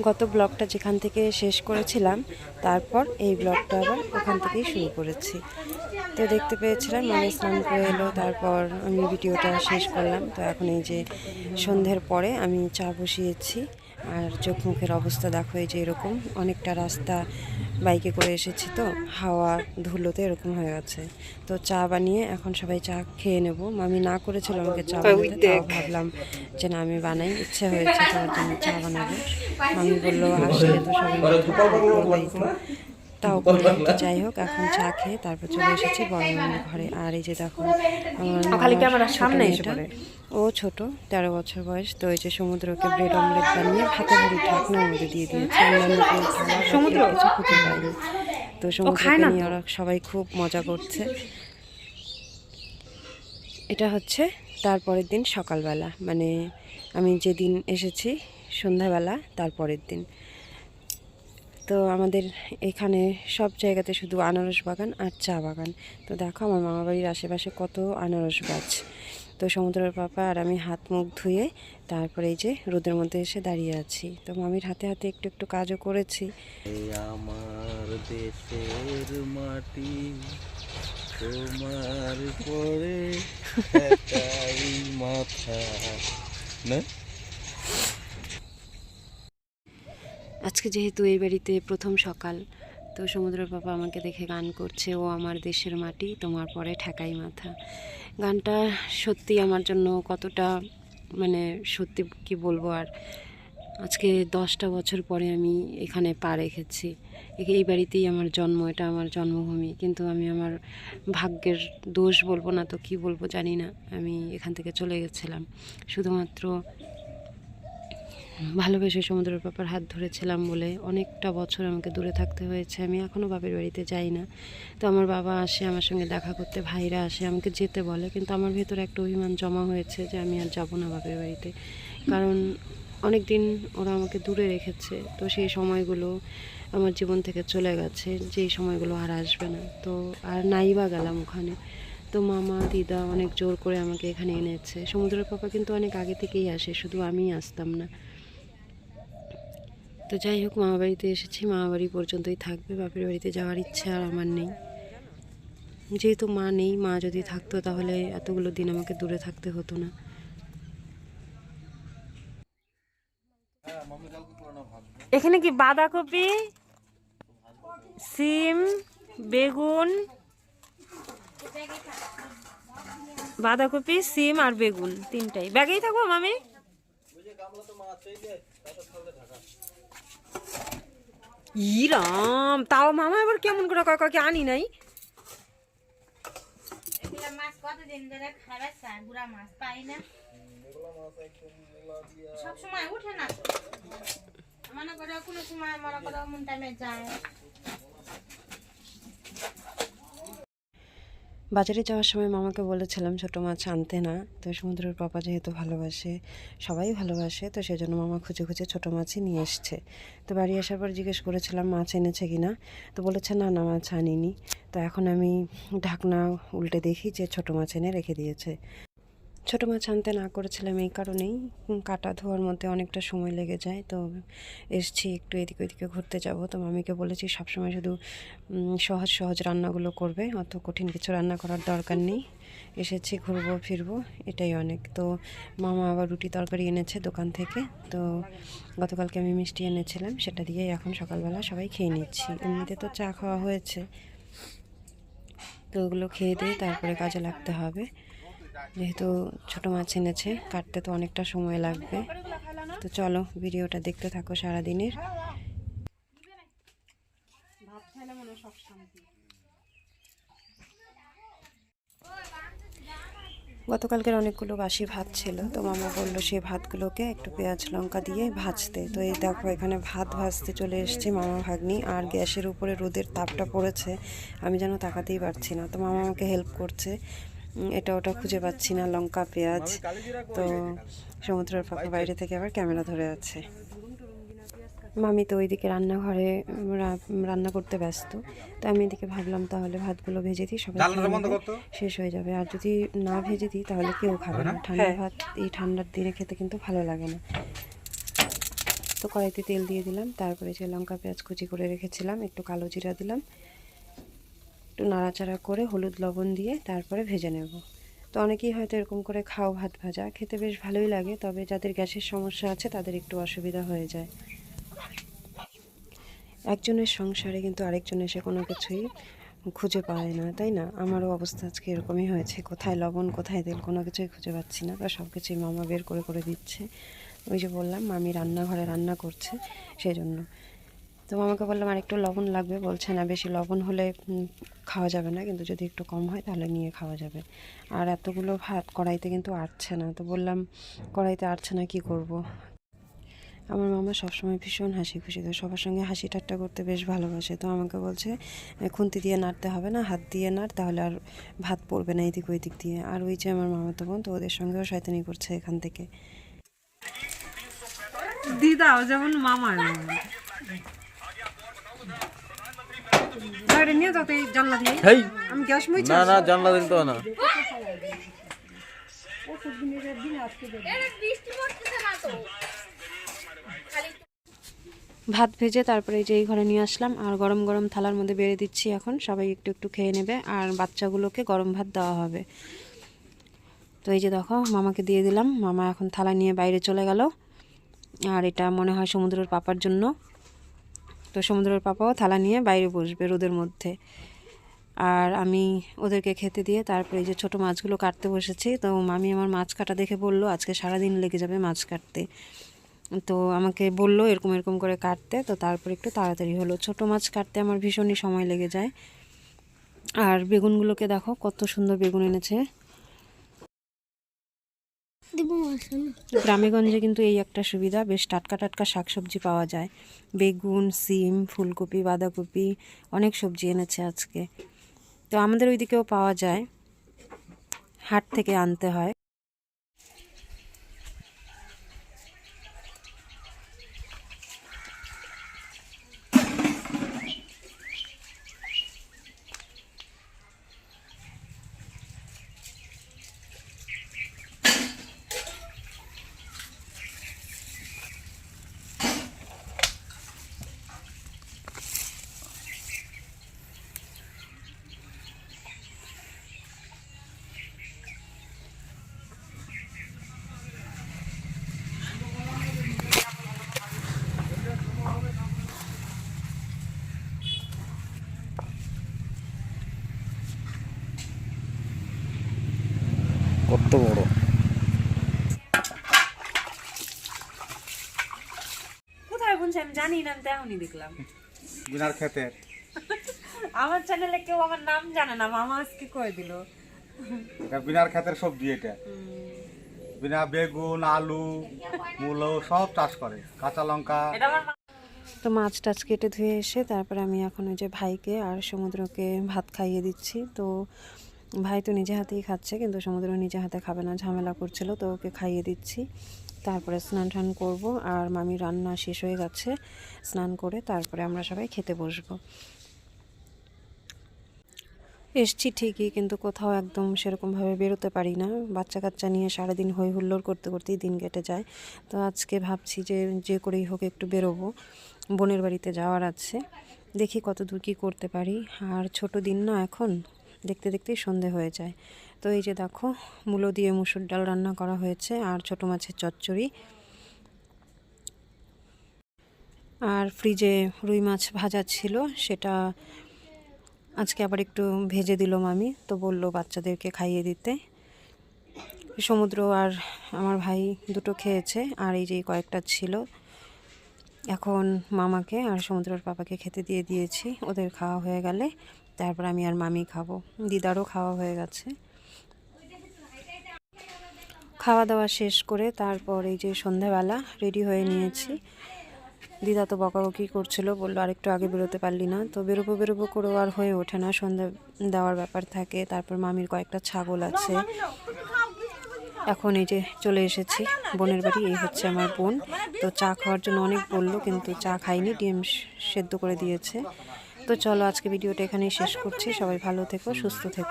গত ব্লগটা যেখান থেকে শেষ করেছিলাম তারপর এই ব্লগটা আবার ওখান থেকেই শুরু করেছি। তো দেখতে পেয়েছিলাম মামি স্নান করে এলো, তারপর আমি ভিডিওটা শেষ করলাম। তো এখন এই যে সন্ধ্যের পরে আমি চা বসিয়েছি, আর চোখ মুখের অবস্থা দেখো এই যে এরকম, অনেকটা রাস্তা বাইকে করে এসেছি তো হাওয়া ধুলোতে এরকম হয়ে গেছে। তো চা বানিয়ে এখন সবাই চা খেয়ে নেব। মামি না করেছিল আমাকে চা বানাতে, তাও ভাবলাম যে না আমি বানাই, ইচ্ছে হয়েছে তোমার জন্য চা বানাবো। মামি বললো আসলে তো সবাই তাও করলাম। তো যাই হোক, এখন চা খেয়ে তারপর চলে এসেছি বড় মামির ঘরে। আর এই যে দেখো আমার সামনে এটা, ও ছোট 13 বছর বয়স। তো এই যে সমুদ্রকে ব্রেড অমলেট বানিয়ে ভাতে ভরি ঢাকনার মধ্যে দিয়ে দিয়েছে। সমুদ্র কিছু খুঁজে পাইনি। তো সমুদ্রকে নিয়ে ওরা সবাই খুব মজা করছে। এটা হচ্ছে তারপরের দিন সকালবেলা, মানে আমি যেদিন এসেছি সন্ধ্যাবেলা তারপরের দিন। তো আমাদের এখানে সব জায়গাতে শুধু আনারস বাগান আর চা বাগান। তো দেখো আমার মামাবাড়ির আশেপাশে কত আনারস গাছ। তো সমুদ্রের পাপা আর আমি হাত মুখ ধুয়ে তারপরে এই যে রোদের মধ্যে এসে দাঁড়িয়ে আছি। তো মামির হাতে হাতে একটু একটু কাজও করেছি। আমার দেশের মাটি তোমার পরে মাথা না। আজকে যেহেতু এই বাড়িতে প্রথম সকাল, তো সমুদ্রের পাপা আমাকে দেখে গান করছে, ও আমার দেশের মাটি তোমার পরে ঠেকাই মাথা। গানটা সত্যি আমার জন্য কতটা, মানে সত্যি কি বলবো। আর আজকে 10টা বছর পরে আমি এখানে পা রেখেছি। এই বাড়িতেই আমার জন্ম, এটা আমার জন্মভূমি। কিন্তু আমি আমার ভাগ্যের দোষ বলবো না তো কি বলবো জানি না, আমি এখান থেকে চলে গেছিলাম শুধুমাত্র ভালোবেসে সমুদ্রের পাপার হাত ধরেছিলাম বলে। অনেকটা বছর আমাকে দূরে থাকতে হয়েছে, আমি এখনও বাপের বাড়িতে যাই না। তো আমার বাবা আসে আমার সঙ্গে দেখা করতে, ভাইরা আসে আমাকে যেতে বলে, কিন্তু আমার ভেতরে একটা অভিমান জমা হয়েছে যে আমি আর যাব না বাপের বাড়িতে। কারণ অনেক দিন ওরা আমাকে দূরে রেখেছে, তো সেই সময়গুলো আমার জীবন থেকে চলে গেছে, যেই সময়গুলো আর আসবে না। তো আর নাই বা গেলাম ওখানে। তো মামা দিদা অনেক জোর করে আমাকে এখানে এনেছে। সমুদ্রের পাপা কিন্তু অনেক আগে থেকেই আসে, শুধু আমিই আসতাম না। তো যাই হোক, মামা বাড়িতে এসেছি, মামা বাড়ি পর্যন্তই থাকবে, বাপের বাড়িতে যাওয়ার ইচ্ছে আর আমার নেই। যেহেতু মা নেই, মা যদি থাকতো তাহলে এতগুলো দিন আমাকে দূরে থাকতে হতো না। এখানে কি বাঁধাকপি, সিম, বেগুন, বাঁধাকপি, সিম আর বেগুন তিনটাই ব্যাগেই থাকবো মামি। ইরাম, তাও মামা আবার কেমন করে কয় কয় আনি নাই। বাজারে যাওয়ার সময় মামাকে বলেছিলাম ছোট মাছ আনতে না। তো সমুদ্রের পাপা যেহেতু ভালোবাসে, সবাই ভালোবাসে, তো সেজন্য মামা খুঁজে খুঁজে ছোট মাছই নিয়ে এসছে। তো বাড়ি আসার পর জিজ্ঞেস করেছিলাম মাছ এনেছে কিনা, তো বলেছে না না মাছ আনিনি। তো এখন আমি ঢাকনা উল্টে দেখি যে ছোট মাছ এনে রেখে দিয়েছে। ছোটো মাছ আনতে না করেছিলাম এই কারণেই, কাটা ধোয়ার মধ্যে অনেকটা সময় লেগে যায়। তো এসছি একটু এদিকে ওইদিকে ঘুরতে যাব। তো মামিকে বলেছি সবসময় শুধু সহজ সহজ রান্নাগুলো করবে, অত কঠিন কিছু রান্না করার দরকার নেই। এসেছি ঘুরবো ফিরবো এটাই অনেক। তো মামা আবার রুটি তরকারি এনেছে দোকান থেকে। তো গতকালকে আমি মিষ্টি এনেছিলাম, সেটা দিয়েই এখন সকালবেলা সবাই খেয়ে নিচ্ছি। এমনিতে তো চা খাওয়া হয়েছে, তো ওগুলো খেয়ে দিয়ে তারপরে কাজে লাগতে হবে। যেহেতু ছোটো মাছ এনেছে, কাটতে তো অনেকটা সময় লাগবে। তো চলো ভিডিওটা দেখতে থাকো সারাদিনের। গতকালকের অনেকগুলো বাসি ভাত ছিল, তো মামা বললো সেই ভাতগুলোকে একটু পেঁয়াজ লঙ্কা দিয়ে ভাজতে। তো এই দেখো এখানে ভাত ভাজতে চলে এসেছি মামা ভাগ্নি, আর গ্যাসের উপরে রোদের তাপটা পড়েছে, আমি যেন তাকাতেই পারছি না। তো মামা আমাকে হেল্প করছে, এটা ওটা খুঁজে পাচ্ছি না, লঙ্কা পেঁয়াজ। তো সমুদ্রের পাপা বাইরে থেকে আবার ক্যামেরা ধরে আছে। মামি তো ওইদিকে রান্নাঘরে রান্না করতে ব্যস্ত। তো আমি এদিকে ভাবলাম তাহলে ভাতগুলো ভেজে দিই, সবাই শেষ হয়ে যাবে। আর যদি না ভেজে দিই তাহলে কেউ খাবে না। ঠান্ডা ভাত এই ঠান্ডার দিনে খেতে কিন্তু ভালো লাগে না। তো কড়াইতে তেল দিয়ে দিলাম, তারপরে যে লঙ্কা পেঁয়াজ কুচি করে রেখেছিলাম একটু কালো জিরা দিলাম, একটু নাড়াচাড়া করে হলুদ লবণ দিয়ে তারপরে ভেজে নেব। তো অনেকেই হয়তো এরকম করে খাও ভাত ভাজা, খেতে বেশ ভালোই লাগে, তবে যাদের গ্যাসের সমস্যা আছে তাদের একটু অসুবিধা হয়ে যায়। একজনের সংসারে কিন্তু আরেকজন এসে কোনো কিছুই খুঁজে পায় না, তাই না? আমারও অবস্থা আজকে এরকমই হয়েছে, কোথায় লবণ কোথায় তেল কোনো কিছুই খুঁজে পাচ্ছি না। তো সব কিছুই মামা বের করে করে দিচ্ছে। ওই যে বললাম মামি রান্নাঘরে রান্না করছে সেই জন্য। তো মামাকে বললাম আর একটু লবণ লাগবে, বলছে না বেশি লবণ হলে খাওয়া যাবে না, কিন্তু যদি একটু কম হয় তাহলে নিয়ে খাওয়া যাবে। আর এতগুলো ভাত কড়াইতে কিন্তু আটছে না, তো বললাম কড়াইতে আটছে না কি করব। আমার মামা সবসময় ভীষণ হাসি খুশি, তো সবার সঙ্গে হাসি ঠাট্টা করতে বেশ ভালোবাসে। তো আমাকে বলছে খুন্তি দিয়ে নাড়তে হবে না, হাত দিয়ে নাড়, তাহলে আর ভাত পড়বে না এদিক ওই দিক দিয়ে। আর ওই যে আমার মামাতো বোন, তো ওদের সঙ্গেও শয়তানি করছে এখান থেকে। দিদাও যেমন মামা নিয়ে যাও জানলা দিয়ে। হেই আমি গ্যাস মুছি না না জানলা দিন তো না। ভাত ভেজে তারপরে এই যে এই ঘরে নিয়ে আসলাম, আর গরম গরম থালার মধ্যে বেড়ে দিচ্ছি। এখন সবাই একটু একটু খেয়ে নেবে, আর বাচ্চাগুলোকে গরম ভাত দেওয়া হবে। তো এই যে দেখো মামাকে দিয়ে দিলাম, মামা এখন থালা নিয়ে বাইরে চলে গেল। আর এটা মনে হয় সমুদ্রের পাপার জন্য। তো সমুদ্রের পাপাও থালা নিয়ে বাইরে বসবে রোদের মধ্যে। আর আমি ওদেরকে খেতে দিয়ে তারপরে এই যে ছোটো মাছগুলো কাটতে বসেছি। তো মামি আমার মাছ কাটা দেখে বলল আজকে সারাদিন লেগে যাবে মাছ কাটতে। তো আমাকে বললো এরকম এরকম করে কাটতে, তো তারপর একটু তাড়াতাড়ি হলো। ছোটো মাছ কাটতে আমার ভীষণই সময় লেগে যায়। আর বেগুনগুলোকে দেখো কত সুন্দর বেগুন এনেছে। গ্রামেগঞ্জে কিন্তু এই একটা সুবিধা, বেশ টাটকা টাটকা শাকসবজি পাওয়া যায়। বেগুন, সিম, ফুলকপি, বাঁধাকপি, অনেক সবজি এনেছে আজকে। তো আমাদের ওইদিকেও পাওয়া যায়, হাট থেকে আনতে হয়। কত বড় কোথায় বুনছে আমি জানি না, আমি তো এখনই দেখলাম বিনার খেতে। আমার চ্যানেলে কেউ আমার নাম জানে না, মামা আজকে কয়ে দিল। এটা বিনার খেতের সবজি, এটা বিনা বেগুন আলু মূলো সব চাষ করে, কাঁচা লঙ্কা। এটা আমার তো মাছ টাছ কেটে ধুয়ে এসে তারপরে আমি এখন ওই যে ভাইকে আর সমুদ্রকে ভাত খাইয়ে দিচ্ছি। তো ভাই তো নিজে হাতেই খাচ্ছে, কিন্তু সমুদ্র নিজে হাতে খাবে না, ঝামেলা করছিল, তো ওকে খাইয়ে দিচ্ছি। তারপরে স্নান টান করবো, আর মামি রান্না শেষ হয়ে গেছে, স্নান করে তারপরে আমরা সবাই খেতে বসবো। এসছি ঠিকই, কিন্তু কোথাও একদম সেরকমভাবে বেরোতে পারি না, বাচ্চা কাচ্চা নিয়ে সারাদিন হই হুল্লোড় করতে করতেই দিন কেটে যায়। তো আজকে ভাবছি যে যে করেই হোক একটু বেরোবো, বোনের বাড়িতে যাওয়ার আছে, দেখি কত দূর কী করতে পারি। আর ছোট দিন না, এখন দেখতে দেখতেই সন্ধে হয়ে যায়। তো এই যে দেখো মূলো দিয়ে মুসুর ডাল রান্না করা হয়েছে, আর ছোটো মাছের চচ্চড়ি, আর ফ্রিজে রুই মাছ ভাজা ছিল, সেটা আজকে আবার একটু ভেজে দিল মামি, তো বলল বাচ্চাদেরকে খাইয়ে দিতে। সমুদ্র আর আমার ভাই দুটো খেয়েছে, আর এই যে কয়েকটা ছিল, এখন মামাকে আর সমুদ্রের পাপাকে খেতে দিয়ে দিয়েছি। ওদের খাওয়া হয়ে গেলে তারপর আমি আর মামি খাবো, দিদারও খাওয়া হয়ে গেছে। খাওয়া দাওয়া শেষ করে তারপর এই যে সন্ধ্যাবেলা রেডি হয়ে নিয়েছি। দিদা তো বকাবকি করছিল, বললো আরেকটু আগে বেরোতে পারলি না। তো বেরোবো বেরোবো করেও আর হয়ে ওঠে না, সন্ধ্যা দেওয়ার ব্যাপার থাকে, তারপর মামির কয়েকটা ছাগল আছে। এখন এই যে চলে এসেছি বোনের বাড়ি, এই হচ্ছে আমার বোন। তো চা খাওয়ার জন্য অনেক বললো, কিন্তু চা খাইনি, ডিম সেদ্ধ করে দিয়েছে। তো চলো আজকে ভিডিওটা এখানেই শেষ করছি, সবাই ভালো থেকো, সুস্থ থেকো।